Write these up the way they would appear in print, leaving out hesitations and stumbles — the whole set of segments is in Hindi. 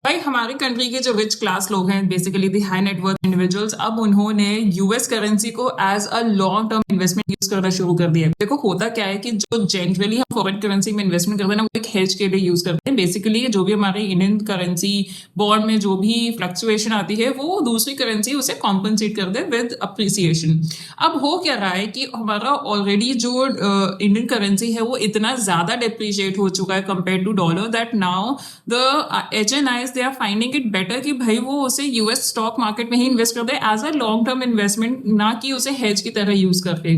भाई हमारी कंट्री के जो रिच क्लास लोग हैं, basically the high net worth individuals, अब उन्होंने यूएस करेंसी को as a long term investment use करना शुरू कर दिया है। देखो होता क्या है कि जो जनरली हम फॉरेन करेंसी में इन्वेस्टमेंट करते हैं ना, वो एक हेज के लिए यूज करते हैं। बेसिकली जो भी हमारी इंडियन करेंसी बॉन्ड में जो भी फ्लक्चुएशन आती है, वो दूसरी करेंसी उसे कॉम्पनसेट कर दे विद अप्रिसिएशन। अब हो क्या रहा है कि हमारा ऑलरेडी जो इंडियन करेंसी है वो इतना ज्यादा डिप्रिशिएट हो चुका है compare to dollar, that now the HNIs they are finding it better कि भाई वो उसे यूएस स्टॉक मार्केट में ही इन्वेस्ट कर दे as a long term investment, ना कि उसे हेज की तरह यूज करके।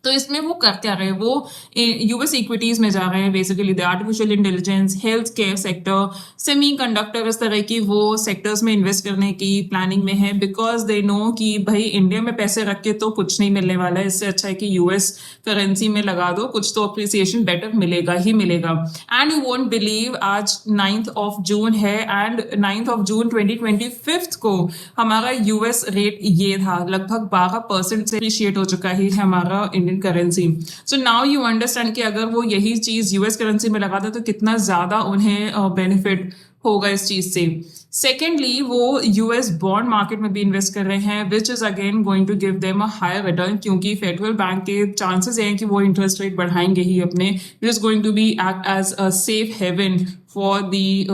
तो इसमें वो कर क्या रहे हैं, वो यूएस इक्विटीज में जा रहे हैं। Basically the artificial intelligence, health care sector, semi conductor, इस तरह की वो सेक्टर्स में इन्वेस्ट करने की प्लानिंग में है, बिकॉज दे नो कि भाई इंडिया में पैसे रख के तो कुछ नहीं मिलने वाला है, इससे अच्छा है कि यूएस करेंसी में लगा दो, कुछ तो अप्रिसिएशन बेटर मिलेगा ही मिलेगा। एंड यू वोंट बिलीव, आज 9th of June है एंड 9th of June 2025 को हमारा यूएस रेट ये था, लगभग 12% से अप्रिशिएट हो चुका ही है हमारा Indian currency. So now you understand कि अगर वो यही चीज यूएस करेंसी में लगाते तो कितना ज्यादा उन्हें बेनिफिट होगा इस चीज से। सेकेंडली वो यूएस बॉन्ड मार्केट में भी इन्वेस्ट कर रहे हैं, which is again going to give them a higher return, क्योंकि फेडरल बैंक के चांसेस हैं कि वो इंटरेस्ट रेट बढ़ाएंगे ही अपने। It is going to be act as a safe haven for the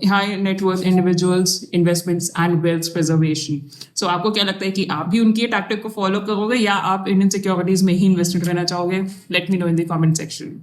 high net worth individuals investments and wealth preservation. So आपको क्या लगता है कि आप भी उनकी टैक्टिक को फॉलो करोगे या आप इंडियन सिक्योरिटीज में ही इन्वेस्टमेंट करना चाहोगे? Let me know in the comment section.